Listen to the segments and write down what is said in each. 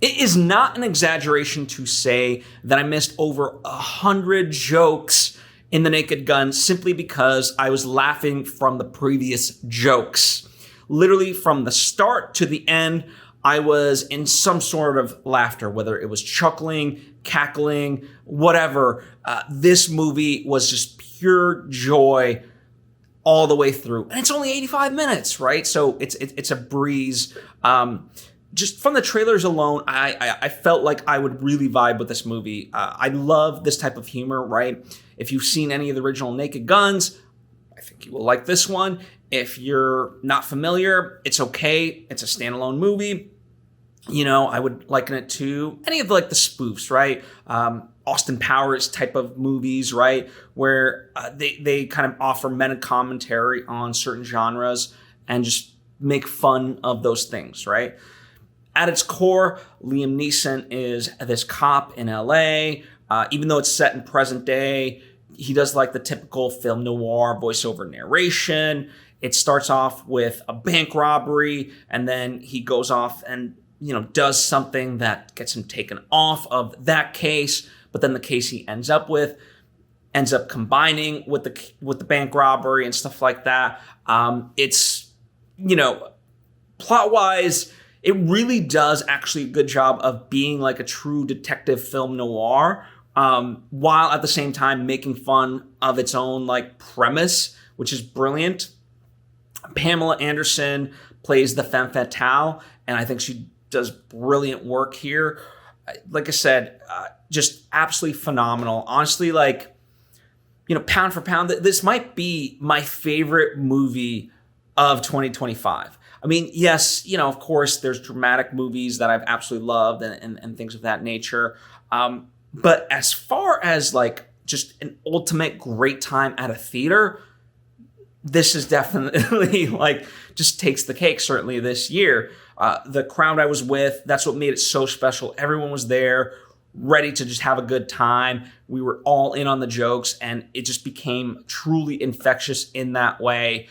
It is not an exaggeration to say that I missed over 100 jokes in The Naked Gun simply because I was laughing from the previous jokes. Literally from the start to the end, I was in some sort of laughter, whether it was chuckling, cackling, whatever. This movie was just pure joy all the way through. And it's only 85 minutes, right? So it's a breeze. Just from the trailers alone, I felt like I would really vibe with this movie. I love this type of humor, right? If you've seen any of the original Naked Guns, I think you will like this one. If you're not familiar, it's okay. It's a standalone movie. You know, I would liken it to any of like the spoofs, right? Austin Powers type of movies, right? Where they kind of offer meta commentary on certain genres and just make fun of those things, right? At its core, Liam Neeson is this cop in LA. Even though it's set in present day, he does like the typical film noir voiceover narration. It starts off with a bank robbery, and then he goes off and, you know, does something that gets him taken off of that case. But then the case he ends up combining with the bank robbery and stuff like that. It's, you know, plot-wise, it really does actually a good job of being like a true detective film noir, while at the same time making fun of its own like premise, which is brilliant. Pamela Anderson plays the femme fatale, and I think she does brilliant work here. Like I said, just absolutely phenomenal. Honestly, like, you know, pound for pound, this might be my favorite movie of 2025. I mean, yes, you know, of course, there's dramatic movies that I've absolutely loved and things of that nature. But as far as like just an ultimate great time at a theater, this is definitely like just takes the cake, certainly this year. The crowd I was with, that's what made it so special. Everyone was there, ready to just have a good time. We were all in on the jokes, and it just became truly infectious in that way.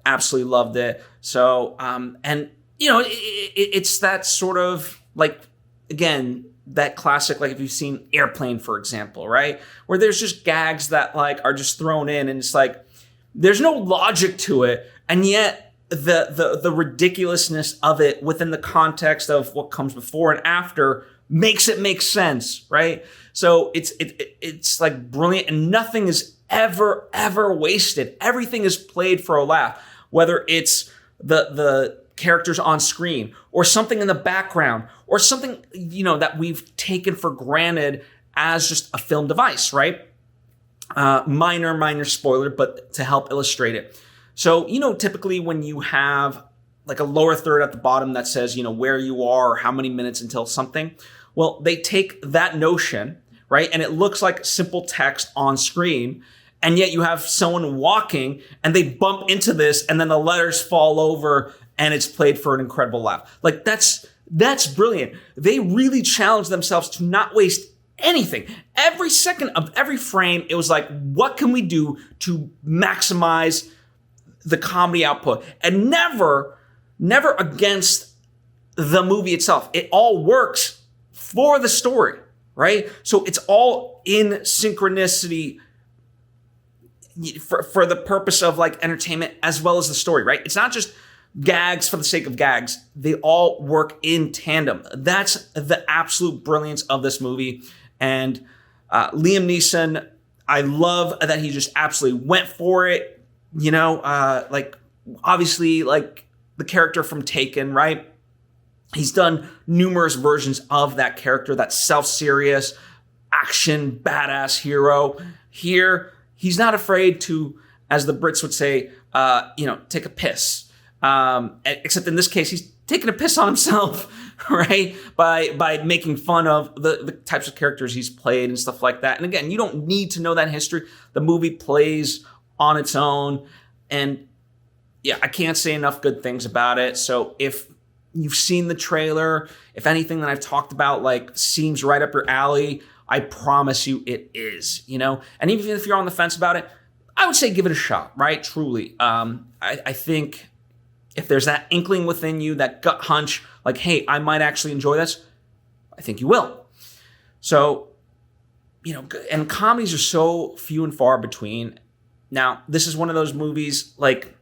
Absolutely loved it. So, and you know, it's that sort of like, again, that classic, like if you've seen Airplane, for example, right? Where there's just gags that like are just thrown in, and it's like, there's no logic to it. And yet the ridiculousness of it within the context of what comes before and after makes it make sense, right? So it's like brilliant, and nothing is ever wasted. Everything is played for a laugh, whether it's the characters on screen or something in the background or something, you know, that we've taken for granted as just a film device, right? Minor spoiler, but to help illustrate it. So, you know, typically when you have like a lower third at the bottom that says, you know, where you are or how many minutes until something, well, they take that notion, right? And it looks like simple text on screen. And yet you have someone walking and they bump into this, and then the letters fall over and it's played for an incredible laugh. Like that's brilliant. They really challenged themselves to not waste anything. Every second of every frame, it was like, what can we do to maximize the comedy output? And never against the movie itself. It all works for the story, right? So it's all in synchronicity for the purpose of like entertainment as well as the story, right? It's not just gags for the sake of gags. They all work in tandem. That's the absolute brilliance of this movie. And Liam Neeson, I love that he just absolutely went for it. You know, like obviously like the character from Taken, right? He's done numerous versions of that character, that self-serious action badass hero. Here, he's not afraid to, as the Brits would say, you know, take a piss. Except in this case, he's taking a piss on himself, right? By making fun of the types of characters he's played and stuff like that. And again, you don't need to know that history. The movie plays on its own. And yeah, I can't say enough good things about it. So if you've seen the trailer, if anything that I've talked about like seems right up your alley, I promise you it is, you know? And even if you're on the fence about it, I would say give it a shot, right? Truly. I think if there's that inkling within you, that gut hunch, like, hey, I might actually enjoy this, I think you will. So, you know, and comedies are so few and far between. Now, this is one of those movies, like,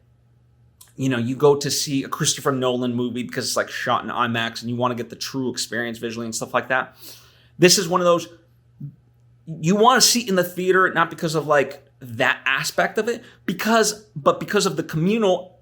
you know, you go to see a Christopher Nolan movie because it's like shot in IMAX and you want to get the true experience visually and stuff like that. This is one of those, you want to see in the theater, not because of like that aspect of it, but because of the communal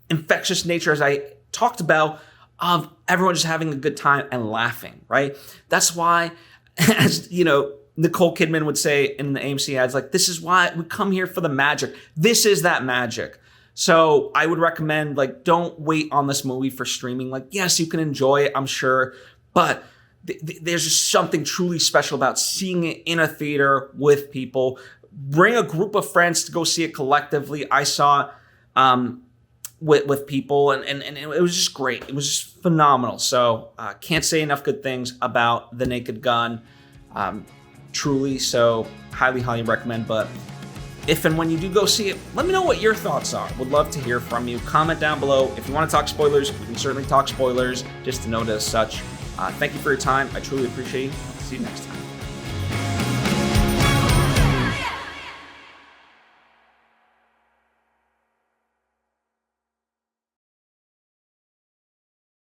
infectious nature, as I talked about, of everyone just having a good time and laughing, right? That's why, as you know, Nicole Kidman would say in the AMC ads, like, this is why we come here for the magic. This is that magic. So I would recommend, like, don't wait on this movie for streaming. Like, yes, you can enjoy it, I'm sure, but there's just something truly special about seeing it in a theater with people. Bring a group of friends to go see it collectively. I saw it with people, and it was just great. It was just phenomenal. So can't say enough good things about The Naked Gun. Truly, so highly recommend. But if and when you do go see it, let me know what your thoughts are. Would love to hear from you. Comment down below. If you want to talk spoilers, we can certainly talk spoilers, just to note as such. Thank you for your time. I truly appreciate it. I'll see you next time.